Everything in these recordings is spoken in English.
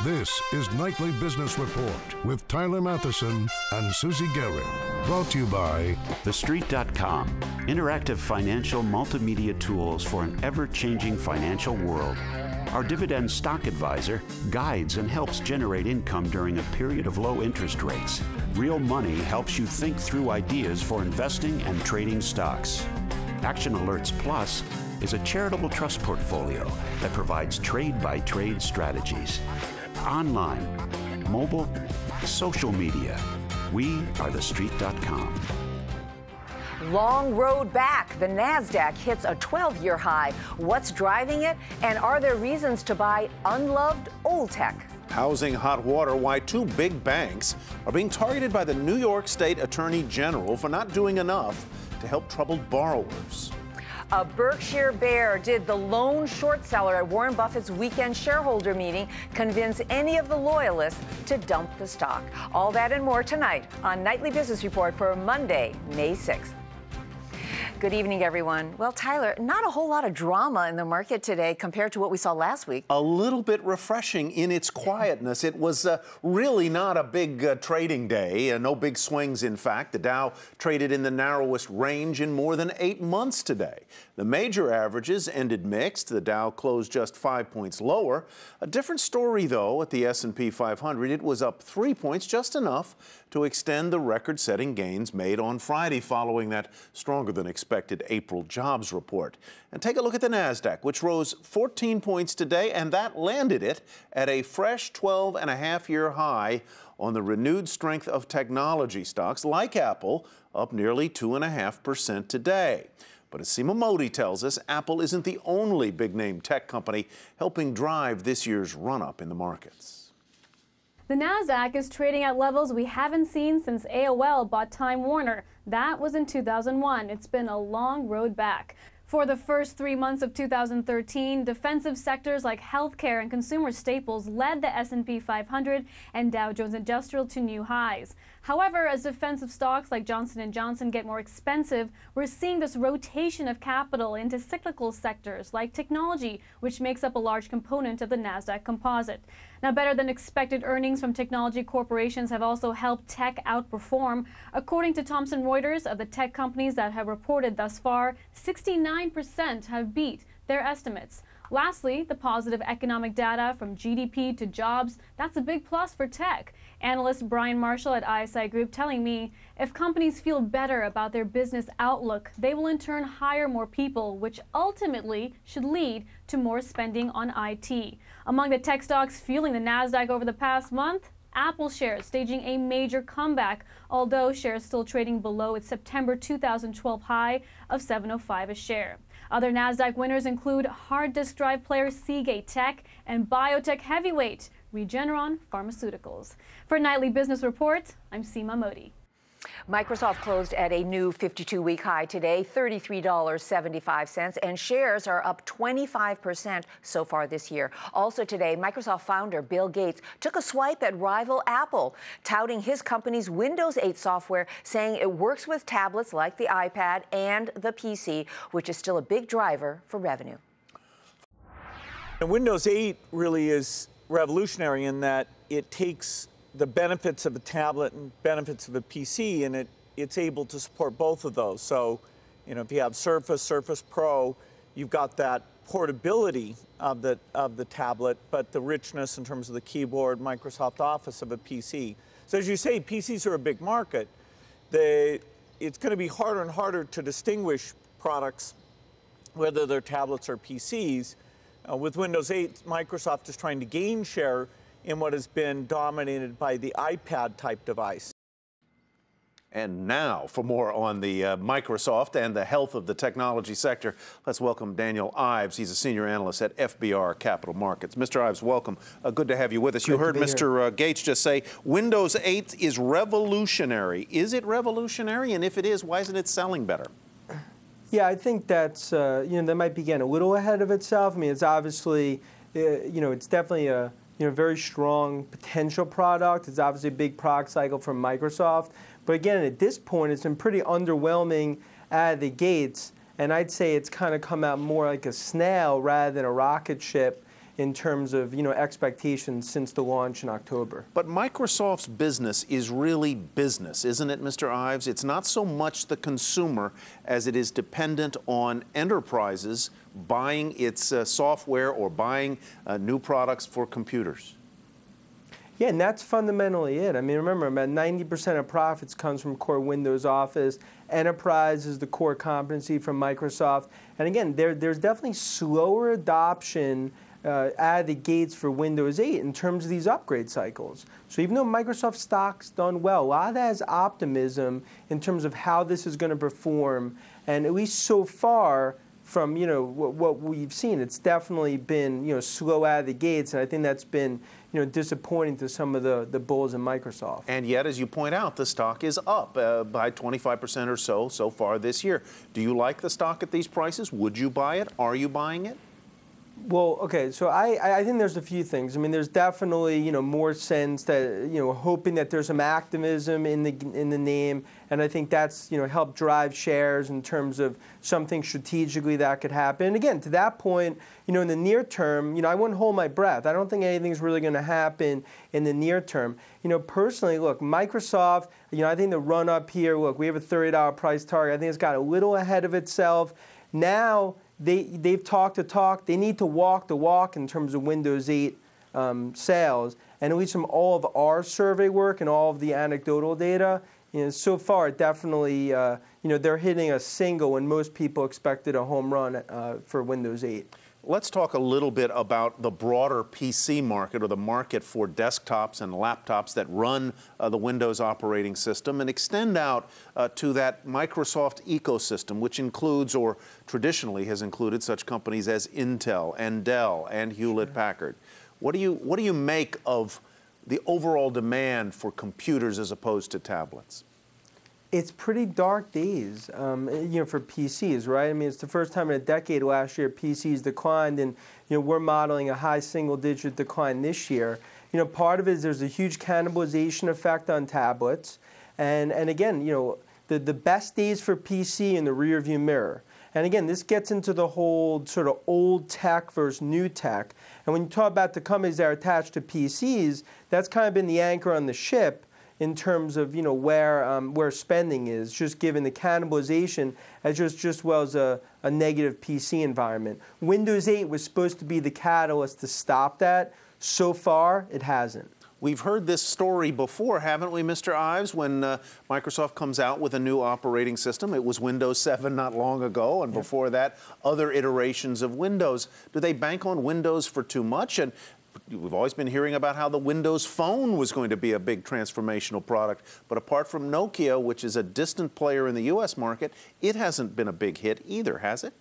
This is Nightly Business Report with Tyler Matheson and Susie Guerin. Brought to you by TheStreet.com, interactive financial multimedia tools for an ever-changing financial world. Our dividend stock advisor guides and helps generate income during a period of low interest rates. Real Money helps you think through ideas for investing and trading stocks. Action Alerts Plus is a charitable trust portfolio that provides trade-by-trade strategies. Online, mobile, social media. We are TheStreet.com. Long road back. The NASDAQ hits a 12-year high. What's driving it? And are there reasons to buy unloved old tech? Housing hot water, why two big banks are being targeted by the New York State Attorney General for not doing enough to help troubled borrowers. A Berkshire bear did the lone short seller at Warren Buffett's weekend shareholder meeting convince any of the loyalists to dump the stock. All that and more tonight on Nightly Business Report for Monday, May 6th. Good evening, everyone. Well, Tyler, not a whole lot of drama in the market today compared to what we saw last week. A little bit refreshing in its quietness. It was really not a big trading day. No big swings, in fact. The Dow traded in the narrowest range in more than 8 months today. The major averages ended mixed. The Dow closed just 5 points lower. A different story, though, at the S&P 500. It was up 3 points, just enough to extend the record-setting gains made on Friday following that stronger-than-expected April jobs report. And take a look at the NASDAQ, which rose 14 points today, and that landed it at a fresh 12.5-year high on the renewed strength of technology stocks like Apple, up nearly 2.5% today. But as Seema Modi tells us, Apple isn't the only big-name tech company helping drive this year's run-up in the markets. The NASDAQ is trading at levels we haven't seen since AOL bought Time Warner. That was in 2001. It's been a long road back. For the first 3 months of 2013, defensive sectors like healthcare and consumer staples led the S&P 500 and Dow Jones Industrial to new highs. However, as defensive stocks like Johnson & Johnson get more expensive, we're seeing this rotation of capital into cyclical sectors like technology, which makes up a large component of the NASDAQ composite. Now, better than expected earnings from technology corporations have also helped tech outperform. According to Thomson Reuters, of the tech companies that have reported thus far, 69% have beat their estimates. Lastly, the positive economic data from GDP to jobs, that's a big plus for tech. Analyst Brian Marshall at ISI Group telling me if companies feel better about their business outlook, they will in turn hire more people, which ultimately should lead to more spending on IT. Among the tech stocks fueling the NASDAQ over the past month, Apple shares staging a major comeback, although shares still trading below its September 2012 high of $705 a share. Other NASDAQ winners include hard disk drive player Seagate Tech and biotech heavyweight Regeneron Pharmaceuticals. For Nightly Business Report, I'm Seema Modi. Microsoft closed at a new 52-week high today, $33.75, and shares are up 25% so far this year. Also today, Microsoft founder Bill Gates took a swipe at rival Apple, touting his company's Windows 8 software, saying it works with tablets like the iPad and the PC, which is still a big driver for revenue. And Windows 8 really is revolutionary in that it takes the benefits of a tablet and benefits of a PC, and it's able to support both of those. So, you know, if you have Surface, Surface Pro, you've got that portability of the tablet, but the richness in terms of the keyboard, Microsoft Office of a PC. So as you say, PCs are a big market. It's going to be harder and harder to distinguish products, whether they're tablets or PCs. With Windows 8, Microsoft is trying to gain share in what has been dominated by the iPad-type device. And now, for more on the Microsoft and the health of the technology sector, let's welcome Daniel Ives. He's a senior analyst at FBR Capital Markets. Mr. Ives, welcome. Good to have you with us. You heard Mr. Gates just say Windows 8 is revolutionary. Is it revolutionary? And if it is, why isn't it selling better? Yeah, I think that's, that might be getting a little ahead of itself. I mean, it's obviously, it's definitely a very strong potential product. It's obviously a big product cycle from Microsoft. But again, at this point, it's been pretty underwhelming out of the gates. And I'd say it's kind of come out more like a snail rather than a rocket ship in terms of expectations since the launch in October. But Microsoft's business is really business, isn't it, Mr. Ives? It's not so much the consumer as it is dependent on enterprises buying its software or buying new products for computers. Yeah, and that's fundamentally it. I mean, remember, about 90% of profits comes from core Windows Office. Enterprise is the core competency from Microsoft. And again, there's definitely slower adoption out of the gates for Windows 8 in terms of these upgrade cycles. So even though Microsoft stock's done well, a lot of that is optimism in terms of how this is going to perform. And at least so far, from what we've seen, it's definitely been slow out of the gates, and I think that's been disappointing to some of the bulls in Microsoft. And yet, as you point out, the stock is up by 25% or so far this year. Do you like the stock at these prices? Would you buy it? Are you buying it? Well, okay, so I think there's a few things. I mean, there's definitely more sense that hoping that there's some activism in the name, and I think that's helped drive shares in terms of something strategically that could happen. And again, to that point, in the near term, I wouldn't hold my breath. I don't think anything's really going to happen in the near term. Personally, look, Microsoft. I think the run up here. Look, we have a $30 price target. I think it's got a little ahead of itself. Now they've talked the talk. They need to walk the walk in terms of Windows 8 sales. And at least from all of our survey work and all of the anecdotal data, so far definitely they're hitting a single when most people expected a home run for Windows 8. Let's talk a little bit about the broader PC market, or the market for desktops and laptops that run the Windows operating system, and extend out to that Microsoft ecosystem, which includes, or traditionally has included, such companies as Intel and Dell and Hewlett-Packard. What do you make of the overall demand for computers as opposed to tablets? It's pretty dark days, for PCs, right? I mean, it's the first time in a decade last year PCs declined, and we're modeling a high single-digit decline this year. Part of it is there's a huge cannibalization effect on tablets, and again, the best days for PC in the rearview mirror. And again, this gets into the whole sort of old tech versus new tech. And when you talk about the companies that are attached to PCs, that's kind of been the anchor on the ship in terms of where spending is, just given the cannibalization as just well as a negative PC environment. Windows 8 was supposed to be the catalyst to stop that. So far, it hasn't. We've heard this story before, haven't we, Mr. Ives? When Microsoft comes out with a new operating system, it was Windows 7 not long ago, and before that, other iterations of Windows. Do they bank on Windows for too much? And we've always been hearing about how the Windows Phone was going to be a big transformational product. But apart from Nokia, which is a distant player in the U.S. market, it hasn't been a big hit either, has it?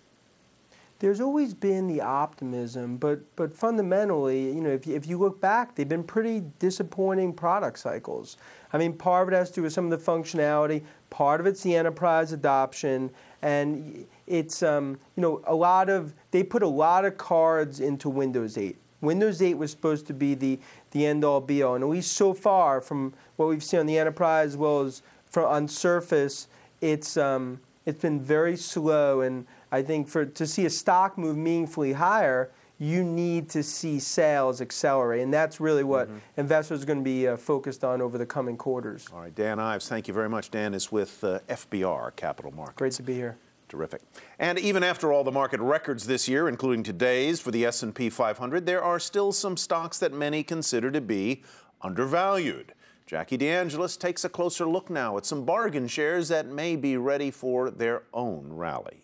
There's always been the optimism, but fundamentally, if you look back, they've been pretty disappointing product cycles. I mean, part of it has to do with some of the functionality, part of it's the enterprise adoption, and it's they put a lot of cards into Windows 8. Windows 8 was supposed to be the end-all, be-all, and at least so far, from what we've seen on the enterprise as well as on Surface, it's been very slow. And I think to see a stock move meaningfully higher, you need to see sales accelerate, and that's really what investors are going to be focused on over the coming quarters. All right, Dan Ives, thank you very much. Dan is with FBR Capital Markets. Great to be here. Terrific. And even after all the market records this year, including today's for the S&P 500, there are still some stocks that many consider to be undervalued. Jackie DeAngelis takes a closer look now at some bargain shares that may be ready for their own rally.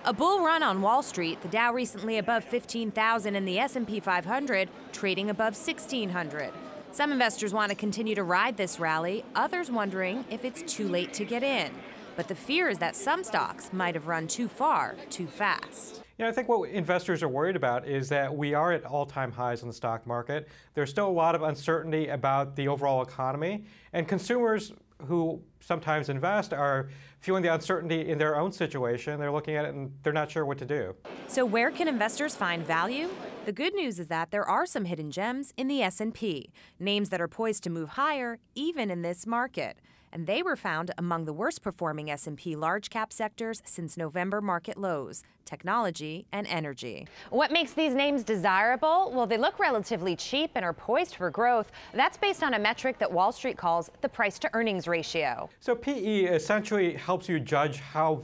A bull run on Wall Street, the Dow recently above 15,000 and the S&P 500 trading above 1,600. Some investors want to continue to ride this rally, others wondering if it's too late to get in. But the fear is that some stocks might have run too far, too fast. I think what investors are worried about is that we are at all-time highs in the stock market. There's still a lot of uncertainty about the overall economy, and consumers who sometimes invest are feeling the uncertainty in their own situation. They're looking at it and they're not sure what to do. So where can investors find value? The good news is that there are some hidden gems in the S&P, names that are poised to move higher even in this market. And they were found among the worst performing S&P large cap sectors since November market lows, technology and energy. What makes these names desirable? Well, they look relatively cheap and are poised for growth. That's based on a metric that Wall Street calls the price to earnings ratio. So PE essentially helps you judge how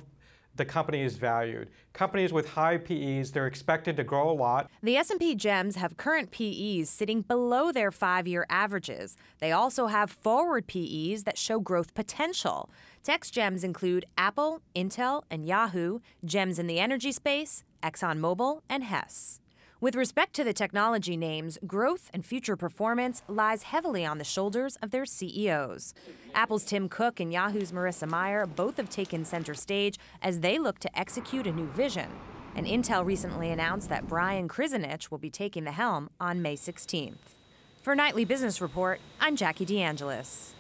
the company is valued. Companies with high PEs, they're expected to grow a lot. The S&P gems have current PEs sitting below their 5-year averages. They also have forward PEs that show growth potential. Tech gems include Apple, Intel, and Yahoo, gems in the energy space, ExxonMobil, and Hess. With respect to the technology names, growth and future performance lies heavily on the shoulders of their CEOs. Apple's Tim Cook and Yahoo's Marissa Mayer both have taken center stage as they look to execute a new vision. And Intel recently announced that Brian Krzanich will be taking the helm on May 16th. For Nightly Business Report, I'm Jackie DeAngelis.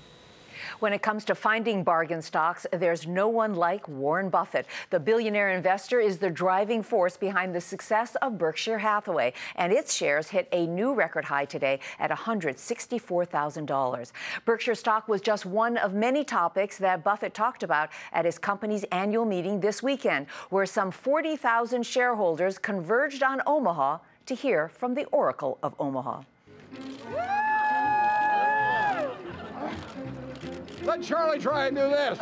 When it comes to finding bargain stocks, there's no one like Warren Buffett. The billionaire investor is the driving force behind the success of Berkshire Hathaway, and its shares hit a new record high today at $164,000. Berkshire stock was just one of many topics that Buffett talked about at his company's annual meeting this weekend, where some 40,000 shareholders converged on Omaha to hear from the Oracle of Omaha. Let Charlie try and do this.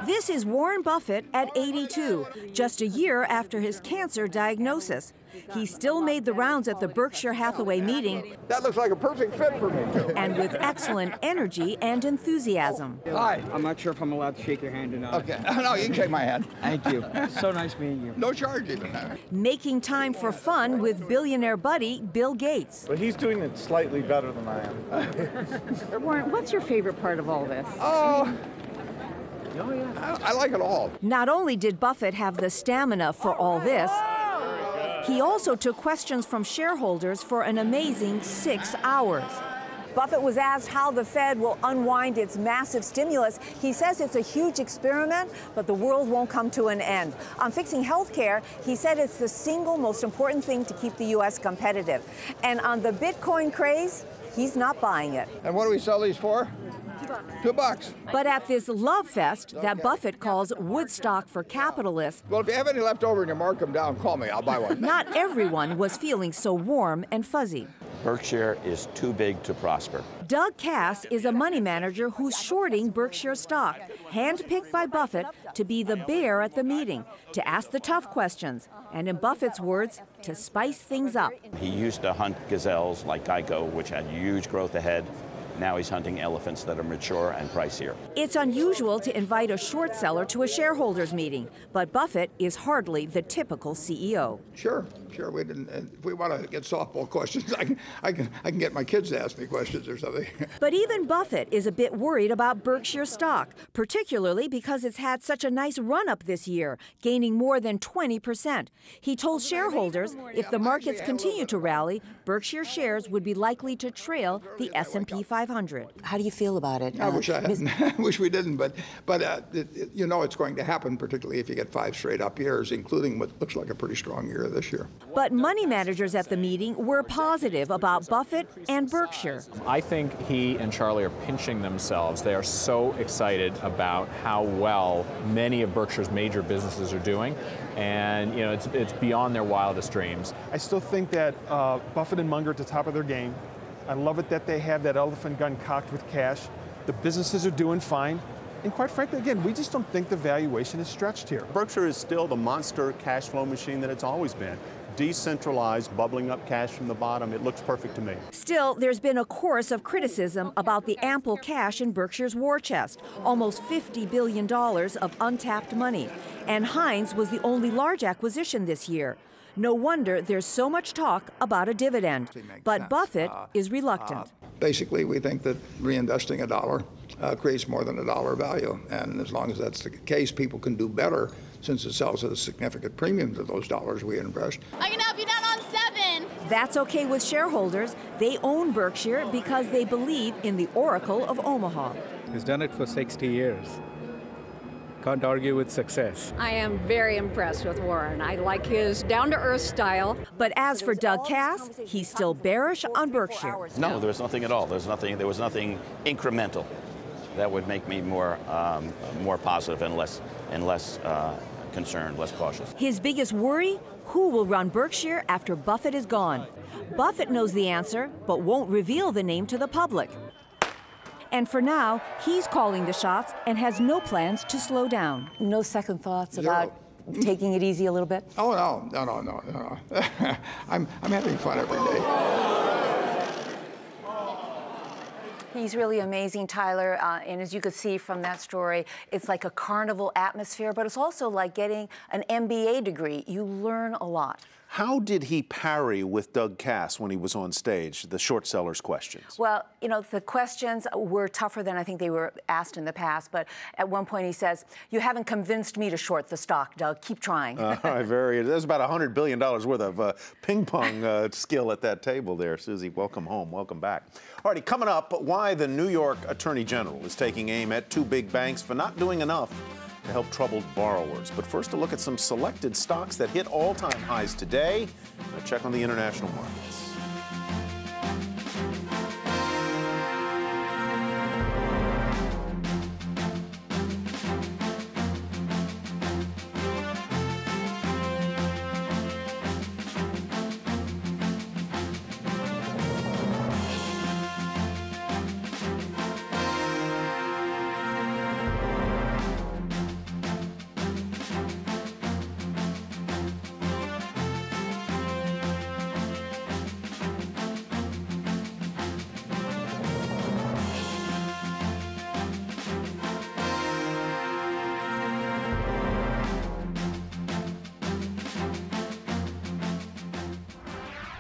This is Warren Buffett at 82, just a year after his cancer diagnosis. He still made the rounds at the Berkshire Hathaway meeting. That looks like a perfect fit for me, too. And with excellent energy and enthusiasm. Hi. I'm not sure if I'm allowed to shake your hand or not. Okay. No, you can shake my hand. Thank you. So nice meeting you. No charge even. Making time for fun with billionaire buddy Bill Gates. But he's doing it slightly better than I am. Warren, what's your favorite part of all this? Oh, I like it all. Not only did Buffett have the stamina for all this, he also took questions from shareholders for an amazing 6 hours. Buffett was asked how the Fed will unwind its massive stimulus. He says it's a huge experiment, but the world won't come to an end. On fixing health care, he said it's the single most important thing to keep the U.S. competitive. And on the Bitcoin craze, he's not buying it. And what do we sell these for? $2. But at this love fest that Buffett calls Woodstock for capitalists, well, if you have any left over and you mark them down, call me. I'll buy one. Not everyone was feeling so warm and fuzzy. Berkshire is too big to prosper. Doug Cass is a money manager who's shorting Berkshire stock, handpicked by Buffett to be the bear at the meeting, to ask the tough questions, and in Buffett's words, to spice things up. He used to hunt gazelles like Geico, which had huge growth ahead. Now he's hunting elephants that are mature and pricier. It's unusual to invite a short seller to a shareholders meeting, but Buffett is hardly the typical CEO. Sure. We didn't. If we want to get softball questions, I can get my kids to ask me questions or something. But even Buffett is a bit worried about Berkshire stock, particularly because it's had such a nice run-up this year, gaining more than 20%. He told shareholders if the markets continue to rally, Berkshire shares would be likely to trail the S&P 500. How do you feel about it? I wish I hadn't. I wish we didn't, but you know it's going to happen, particularly if you get 5 straight up years, including what looks like a pretty strong year this year. But money managers at the meeting were positive about Buffett and Berkshire. I think he and Charlie are pinching themselves. They are so excited about how well many of Berkshire's major businesses are doing. And you know, it's beyond their wildest dreams. I still think that Buffett and Munger are at the top of their game. I love it that they have that elephant gun cocked with cash. The businesses are doing fine. And quite frankly, again, we just don't think the valuation is stretched here. Berkshire is still the monster cash flow machine that it's always been. Decentralized, bubbling up cash from the bottom. It looks perfect to me. Still, there's been a chorus of criticism about the ample cash in Berkshire's war chest, almost $50 billion of untapped money. And Heinz was the only large acquisition this year. No wonder there's so much talk about a dividend. But Buffett is reluctant. Basically, we think that reinvesting $1 creates more than $1 value. And as long as that's the case, people can do better since it sells at a significant premium to those dollars we invest. I can help you down on 7. That's okay with shareholders. They own Berkshire because they believe in the Oracle of Omaha. He's done it for 60 years. Can't argue with success. I am very impressed with Warren. I like his down-to-earth style. But as for Doug Cass, he's still bearish on Berkshire. No, there was nothing at all. There was nothing incremental that would make me more positive and less concerned, less cautious. His biggest worry? Who will run Berkshire after Buffett is gone? Buffett knows the answer, but won't reveal the name to the public. And for now, he's calling the shots and has no plans to slow down. No second thoughts about taking it easy a little bit? Oh, no. I'm having fun every day. He's really amazing, Tyler, and as you could see from that story, it's like a carnival atmosphere, but it's also like getting an MBA degree. You learn a lot. How did he parry with Doug Cass when he was on stage, the short seller's questions? Well, you know, the questions were tougher than I think they were asked in the past, but at one point he says, "You haven't convinced me to short the stock, Doug. Keep trying." All right, there's about $100 billion worth of ping pong skill at that table there. Susie, welcome home, welcome back. All righty, coming up, why the New York Attorney General is taking aim at two big banks for not doing enough to help troubled borrowers. But first, a look at some selected stocks that hit all-time highs today. A check on the international markets.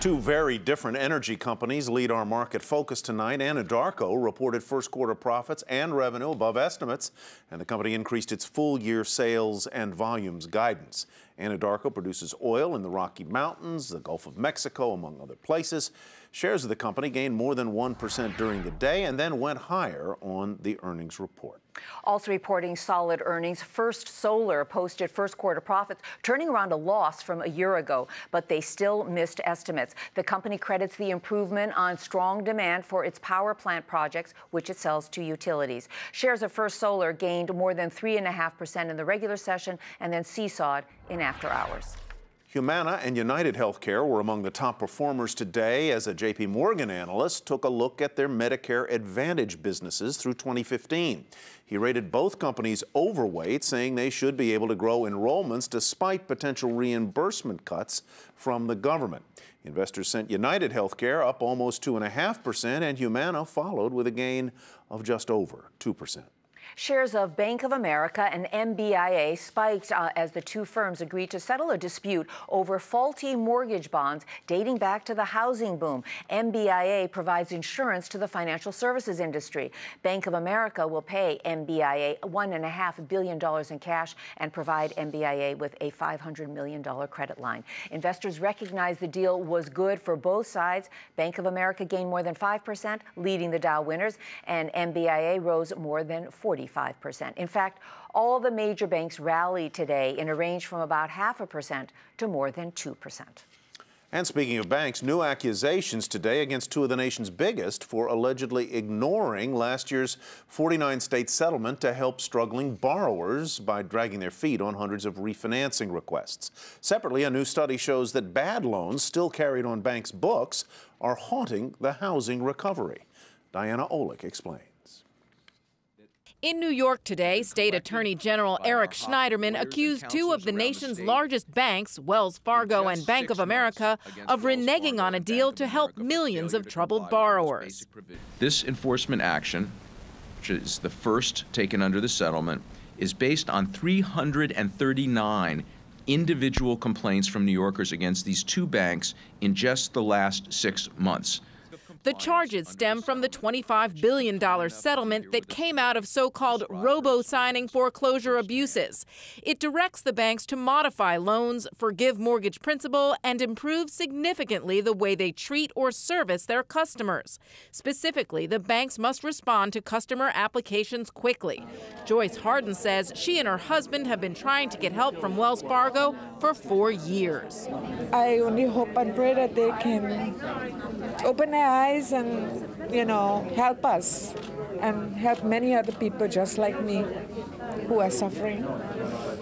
Two very different energy companies lead our market focus tonight. Anadarko reported first quarter profits and revenue above estimates, and the company increased its full-year sales and volumes guidance. Anadarko produces oil in the Rocky Mountains, the Gulf of Mexico, among other places. Shares of the company gained more than 1% during the day and then went higher on the earnings report. Also reporting solid earnings, First Solar posted first quarter profits, turning around a loss from a year ago, but they still missed estimates. The company credits the improvement on strong demand for its power plant projects, which it sells to utilities. Shares of First Solar gained more than 3.5% in the regular session and then seesawed in after hours. Humana and United Healthcare were among the top performers today as a J.P. Morgan analyst took a look at their Medicare Advantage businesses through 2015. He rated both companies overweight, saying they should be able to grow enrollments despite potential reimbursement cuts from the government. Investors sent United Healthcare up almost 2.5%, and Humana followed with a gain of just over 2%. Shares of Bank of America and MBIA spiked as the two firms agreed to settle a dispute over faulty mortgage bonds dating back to the housing boom. MBIA provides insurance to the financial services industry. Bank of America will pay MBIA $1.5 billion in cash and provide MBIA with a $500 million credit line. Investors recognize the deal was good for both sides. Bank of America gained more than 5%, leading the Dow winners, and MBIA rose more than 45%. In fact, all the major banks rallied today in a range from about 0.5% to more than 2%. And speaking of banks, new accusations today against two of the nation's biggest for allegedly ignoring last year's 49-state settlement to help struggling borrowers by dragging their feet on hundreds of refinancing requests. Separately, a new study shows that bad loans still carried on banks' books are haunting the housing recovery. Diana Olick explains. In New York today, State Attorney General Eric Schneiderman accused two of the nation's largest banks, Wells Fargo and Bank of America, of reneging on a deal to help millions of troubled borrowers. This enforcement action, which is the first taken under the settlement, is based on 339 individual complaints from New Yorkers against these two banks in just the last 6 months. The charges stem from the $25 billion settlement that came out of so-called robo-signing foreclosure abuses. It directs the banks to modify loans, forgive mortgage principal, and improve significantly the way they treat or service their customers. Specifically, the banks must respond to customer applications quickly. Joyce Harden says she and her husband have been trying to get help from Wells Fargo for 4 years. I only hope and pray that they can open their eyes and, help us and help many other people just like me who are suffering.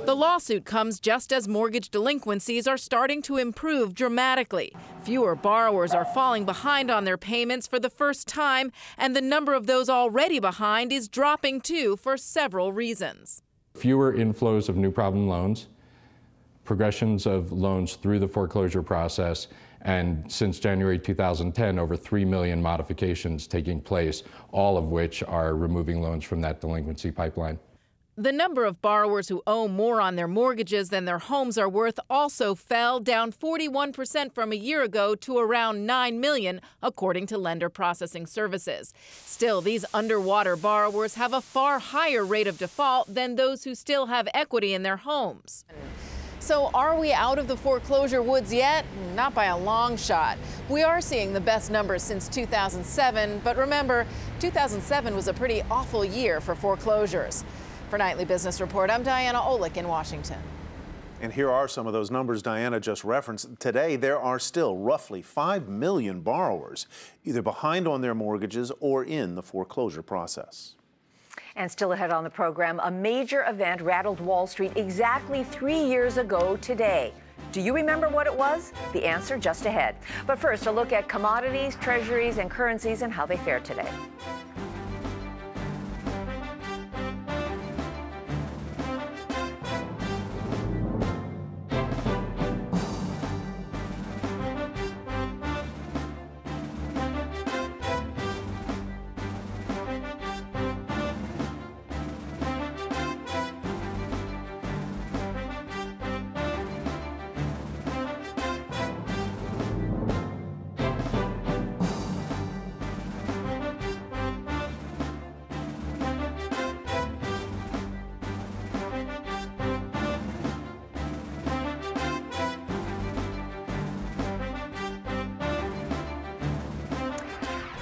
The lawsuit comes just as mortgage delinquencies are starting to improve dramatically. Fewer borrowers are falling behind on their payments for the first time, and the number of those already behind is dropping too for several reasons. Fewer inflows of new problem loans, progressions of loans through the foreclosure process, and since January 2010, over 3 million modifications taking place, all of which are removing loans from that delinquency pipeline. The number of borrowers who owe more on their mortgages than their homes are worth also fell, down 41% from a year ago to around 9 million, according to Lender Processing Services. Still, these underwater borrowers have a far higher rate of default than those who still have equity in their homes. So are we out of the foreclosure woods yet? Not by a long shot. We are seeing the best numbers since 2007, but remember, 2007 was a pretty awful year for foreclosures. For Nightly Business Report, I'm Diana Olick in Washington. And here are some of those numbers Diana just referenced. Today, there are still roughly 5 million borrowers either behind on their mortgages or in the foreclosure process. And still ahead on the program, a major event rattled Wall Street exactly 3 years ago today. Do you remember what it was? The answer just ahead. But first, a look at commodities, treasuries, and currencies and how they fared today.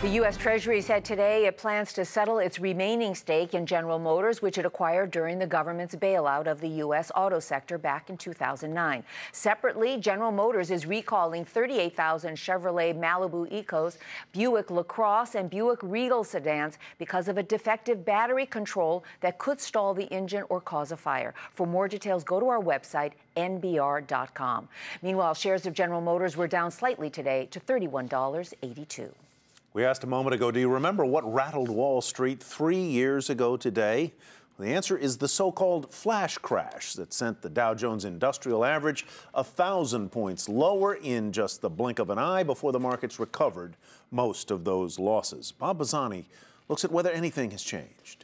The U.S. Treasury said today it plans to settle its remaining stake in General Motors, which it acquired during the government's bailout of the U.S. auto sector back in 2009. Separately, General Motors is recalling 38,000 Chevrolet Malibu Ecos, Buick LaCrosse, and Buick Regal sedans because of a defective battery control that could stall the engine or cause a fire. For more details, go to our website, nbr.com. Meanwhile, shares of General Motors were down slightly today to $31.82. We asked a moment ago, do you remember what rattled Wall Street 3 years ago today? The answer is the so-called flash crash that sent the Dow Jones Industrial Average 1,000 points lower in just the blink of an eye before the markets recovered most of those losses. Bob Bazzani looks at whether anything has changed.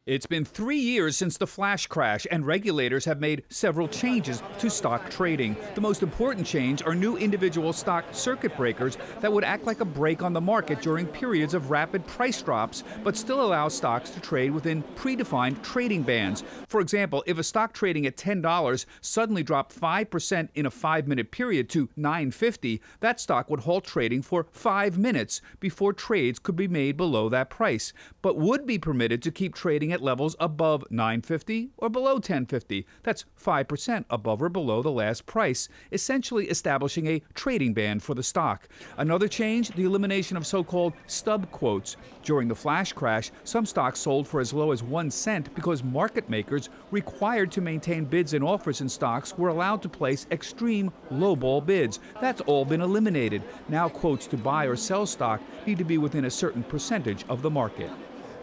It's been 3 years since the flash crash, and regulators have made several changes to stock trading. The most important change are new individual stock circuit breakers that would act like a brake on the market during periods of rapid price drops, but still allow stocks to trade within predefined trading bands. For example, if a stock trading at $10 suddenly dropped 5% in a 5-minute period to $9.50, that stock would halt trading for 5 minutes before trades could be made below that price, but would be permitted to keep trading at levels above $9.50 or below $10.50. That's 5% above or below the last price, essentially establishing a trading band for the stock. Another change, the elimination of so-called stub quotes. During the flash crash, some stocks sold for as low as 1 cent because market makers required to maintain bids and offers in stocks were allowed to place extreme lowball bids. That's all been eliminated. Now quotes to buy or sell stock need to be within a certain percentage of the market.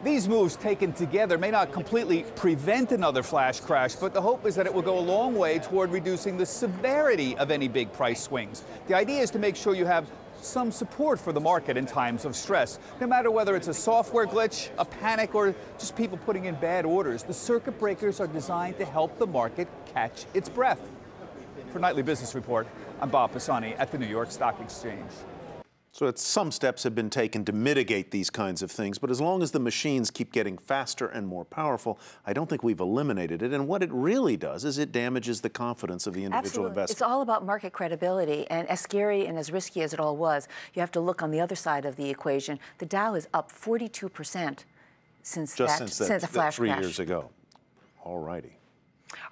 These moves taken together may not completely prevent another flash crash, but the hope is that it will go a long way toward reducing the severity of any big price swings. The idea is to make sure you have some support for the market in times of stress. No matter whether it's a software glitch, a panic, or just people putting in bad orders, the circuit breakers are designed to help the market catch its breath. For Nightly Business Report, I'm Bob Pisani at the New York Stock Exchange. So some steps have been taken to mitigate these kinds of things, but as long as the machines keep getting faster and more powerful, I don't think we've eliminated it. And what it really does is it damages the confidence of the individual investor. It's all about market credibility, and as scary and as risky as it all was, you have to look on the other side of the equation. The Dow is up 42% since the flash 3 crash. years ago. All righty.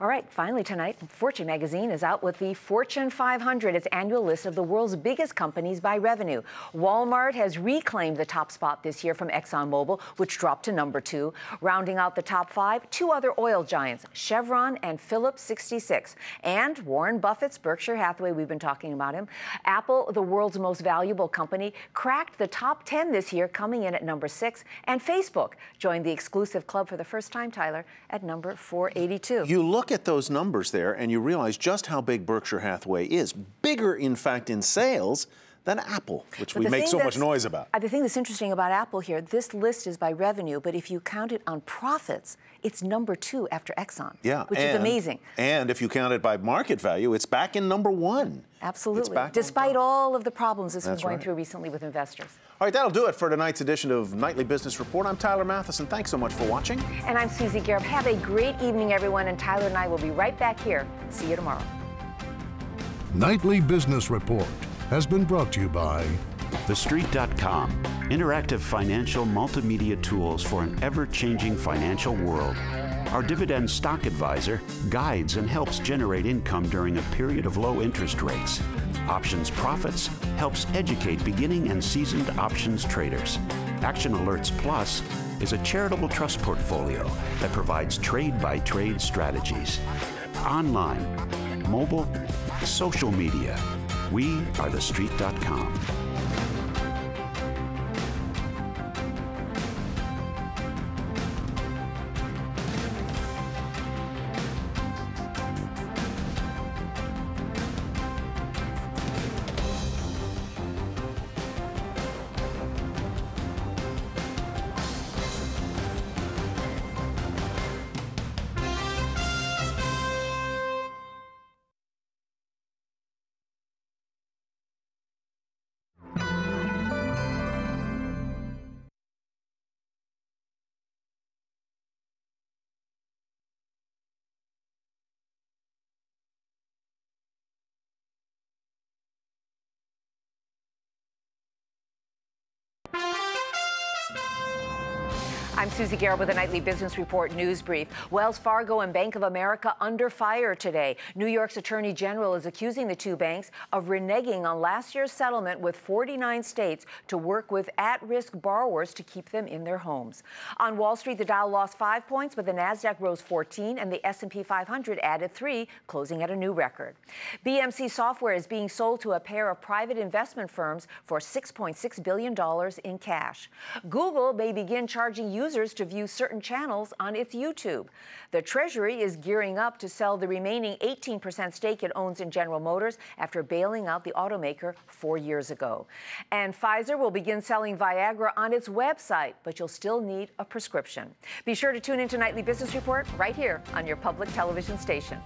All right, finally tonight, Fortune magazine is out with the Fortune 500, its annual list of the world's biggest companies by revenue. Walmart has reclaimed the top spot this year from ExxonMobil, which dropped to number 2. Rounding out the top 5, 2 other oil giants, Chevron and Phillips 66. And Warren Buffett's Berkshire Hathaway, we've been talking about him. Apple, the world's most valuable company, cracked the top 10 this year, coming in at number 6. And Facebook joined the exclusive club for the first time, Tyler, at number 482. You look at those numbers there and you realize just how big Berkshire Hathaway is. Bigger, in fact, in sales than Apple, which we make so much noise about. The thing that's interesting about Apple here, this list is by revenue, but if you count it on profits, it's number 2 after Exxon, which is amazing. And if you count it by market value, it's back in number 1. Absolutely, despite all of the problems it's been going through recently with investors. All right, that'll do it for tonight's edition of Nightly Business Report. I'm Tyler Matheson. Thanks so much for watching. And I'm Susie Garib. Have a great evening, everyone, and Tyler and I will be right back here. See you tomorrow. Nightly Business Report has been brought to you by TheStreet.com, interactive financial multimedia tools for an ever-changing financial world. Our dividend stock advisor guides and helps generate income during a period of low interest rates. Options Profits helps educate beginning and seasoned options traders. Action Alerts Plus is a charitable trust portfolio that provides trade-by-trade strategies. Online, mobile, social media, we are TheStreet.com. I'm Susie Garib with a Nightly Business Report news brief. Wells Fargo and Bank of America under fire today. New York's Attorney General is accusing the 2 banks of reneging on last year's settlement with 49 states to work with at-risk borrowers to keep them in their homes. On Wall Street, the Dow lost 5 points, but the NASDAQ rose 14 and the S&P 500 added 3, closing at a new record. BMC Software is being sold to a pair of private investment firms for $6.6 billion in cash. Google may begin charging users to view certain channels on its YouTube. The Treasury is gearing up to sell the remaining 18% stake it owns in General Motors after bailing out the automaker 4 years ago. And Pfizer will begin selling Viagra on its website, but you'll still need a prescription. Be sure to tune into Nightly Business Report right here on your public television station.